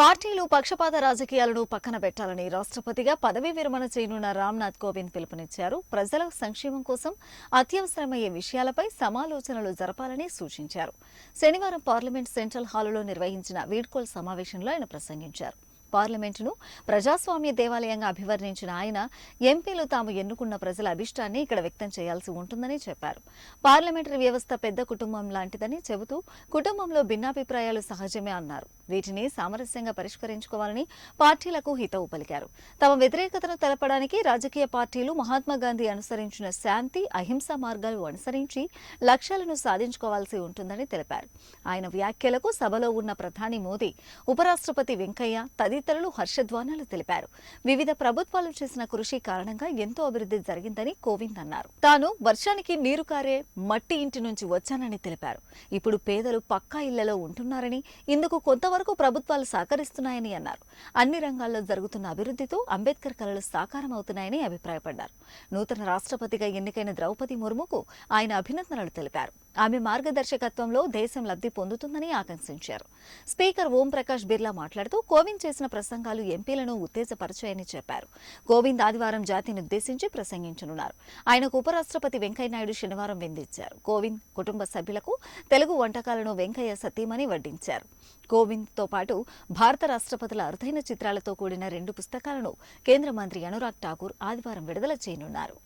పార్టీలు పక్షపాత రాజకీయాలను పక్కన పెట్టాలని రాష్ట్రపతిగా పదవీ విరమణ చేయనున్న రామ్నాథ్ కోవింద్ పిలుపునిచ్చారు. ప్రజల సంక్షేమం కోసం అత్యవసరమయ్యే విషయాలపై సమాలోచనలు జరపాలని సూచించారు. శనివారం పార్లమెంట్ సెంట్రల్ హాలులో నిర్వహించిన వీడ్కోల్ సమావేశంలో ఆయన ప్రసంగించారు. పార్లమెంటును ప్రజాస్వామ్య దేవాలయంగా అభివర్ణించిన ఆయన ఎంపీలు తాము ఎన్నుకున్న ప్రజల అభిష్టాన్ని ఇక్కడ వ్యక్తం చేయాల్సి ఉంటుందని చెప్పారు. పార్లమెంటరీ వ్యవస్థ పెద్ద కుటుంబం లాంటిదని చెబుతూ కుటుంబంలో భిన్నాభిప్రాయాలు సహజమే అన్నారు. వీటిని సామరస్యంగా పరిష్కరించుకోవాలని పార్టీలకు హితవు పలికారు. తమ వ్యతిరేకతను తెలపడానికి రాజకీయ పార్టీలు మహాత్మాగాంధీ అనుసరించిన శాంతి, అహింసా మార్గాలు అనుసరించి లక్ష్యాలను సాధించుకోవాల్సి ఉంటుందని తెలిపారు. ఆయన వ్యాఖ్యలకు సభలో ఉన్న ప్రధాని మోదీ, ఉపరాష్ట్రపతి వెంకయ్య తదితరులు హర్షధ్వానాలు తెలిపారు. వివిధ ప్రభుత్వాలు చేసిన కృషి కారణంగా ఎంతో అభివృద్ధి జరిగిందని కోవింద్ అన్నారు. తాను వర్షానికి నీరు కారే మట్టి ఇంటి నుంచి వచ్చానని తెలిపారు. ఇప్పుడు పేదలు పక్కా ఇళ్లలో ఉంటున్నారని, ఇందుకు కొంతవరకు ప్రభుత్వాలు సహకరిస్తున్నాయని అన్నారు. అన్ని రంగాల్లో జరుగుతున్న అభివృద్ధితో అంబేద్కర్ కలలు సాకారం అవుతున్నాయని అభిప్రాయపడ్డారు. నూతన రాష్ట్రపతిగా ఎన్నికైన ద్రౌపది ముర్ముకు ఆయన అభినందనలు తెలిపారు. ఆమె మార్గదర్శకత్వంలో దేశం లబ్ధి పొందుతుందని ఆకాంక్షించారు. స్పీకర్ ఓం ప్రకాష్ బిర్లా మాట్లాడుతూ కోవింద్ చేసిన ప్రసంగాలు ఎంపీలను ఉత్తేజపరిచాయని చెప్పారు. కోవింద్ ఆదివారం జాతిని ఉద్దేశించి ప్రసంగించనున్నారు. ఆయనకు ఉపరాష్ట్రపతి వెంకయ్యనాయుడు శనివారం విందించారు. కోవింద్ కుటుంబ సభ్యులకు తెలుగు వంటకాలను వెంకయ్య సతీమణి వడ్డించారు. కోవింద్తో పాటు భారత రాష్ట్రపతుల అరుదైన చిత్రాలతో కూడిన 2 పుస్తకాలను కేంద్ర మంత్రి అనురాగ్ ఠాకూర్ ఆదివారం విడుదల చేయనున్నారు.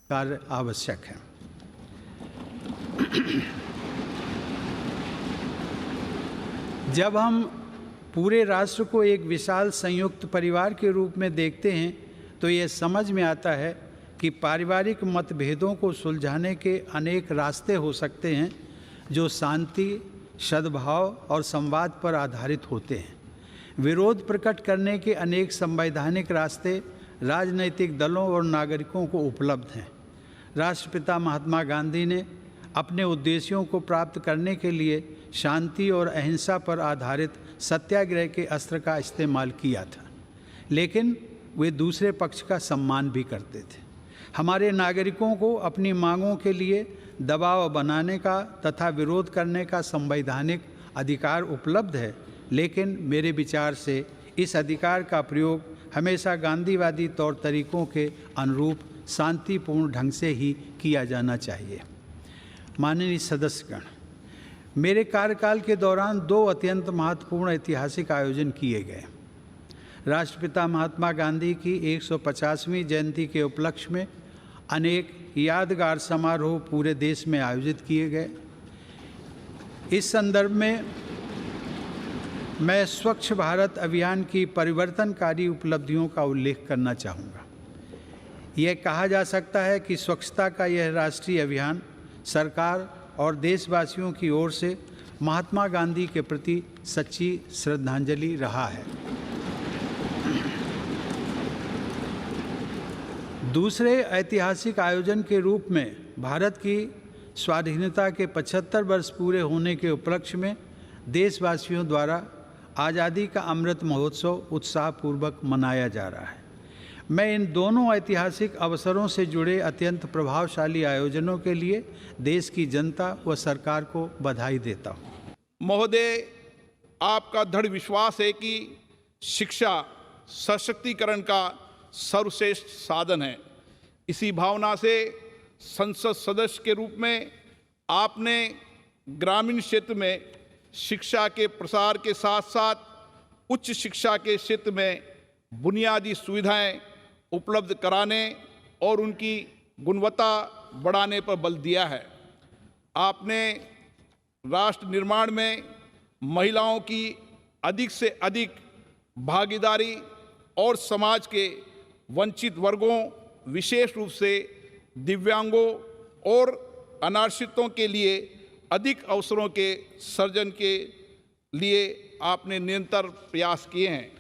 जब हम पूरे राष्ट्र को एक विशाल संयुक्त परिवार के रूप में देखते हैं तो ये समझ में आता है कि पारिवारिक मतभेदों को सुलझाने के अनेक रास्ते हो सकते हैं जो शांति, सद्भाव और संवाद पर आधारित होते हैं। विरोध प्रकट करने के अनेक संवैधानिक रास्ते राजनैतिक दलों और नागरिकों को उपलब्ध हैं। राष्ट्रपिता महात्मा गांधी ने अपने उद्देश्यों को प्राप्त करने के लिए शांति और अहिंसा पर आधारित सत्याग्रह के अस्त्र का इस्तेमाल किया था, लेकिन वे दूसरे पक्ष का सम्मान भी करते थे। हमारे नागरिकों को अपनी मांगों के लिए दबाव बनाने का तथा विरोध करने का संवैधानिक अधिकार उपलब्ध है, लेकिन मेरे विचार से इस अधिकार का प्रयोग हमेशा गांधीवादी तौर तरीकों के अनुरूप शांतिपूर्ण ढंग से ही किया जाना चाहिए। माननीय सदस्यगण, मेरे कार्यकाल के दौरान 2 अत्यंत महत्वपूर्ण ऐतिहासिक आयोजन किए गए। राष्ट्रपिता महात्मा गांधी की 150वीं जयंती के उपलक्ष्य में अनेक यादगार समारोह पूरे देश में आयोजित किए गए। इस संदर्भ में मैं स्वच्छ भारत अभियान की परिवर्तनकारी उपलब्धियों का उल्लेख करना चाहूँगा। यह कहा जा सकता है कि स्वच्छता का यह राष्ट्रीय अभियान सरकार और देशवासियों की ओर से महात्मा गांधी के प्रति सच्ची श्रद्धांजलि रहा है। दूसरे ऐतिहासिक आयोजन के रूप में भारत की स्वाधीनता के 75 वर्ष पूरे होने के उपलक्ष्य में देशवासियों द्वारा आज़ादी का अमृत महोत्सव उत्साहपूर्वक मनाया जा रहा है। मैं इन दोनों ऐतिहासिक अवसरों से जुड़े अत्यंत प्रभावशाली आयोजनों के लिए देश की जनता व सरकार को बधाई देता हूँ। महोदय, आपका दृढ़ विश्वास है कि शिक्षा सशक्तिकरण का सर्वश्रेष्ठ साधन है। इसी भावना से संसद सदस्य के रूप में आपने ग्रामीण क्षेत्र में शिक्षा के प्रसार के साथ साथ उच्च शिक्षा के क्षेत्र में बुनियादी सुविधाएं उपलब्ध कराने और उनकी गुणवत्ता बढ़ाने पर बल दिया है। आपने राष्ट्र निर्माण में महिलाओं की अधिक से अधिक भागीदारी और समाज के वंचित वर्गों, विशेष रूप से दिव्यांगों और अनारक्षितों के लिए अधिक अवसरों के सृजन के लिए आपने निरंतर प्रयास किए हैं।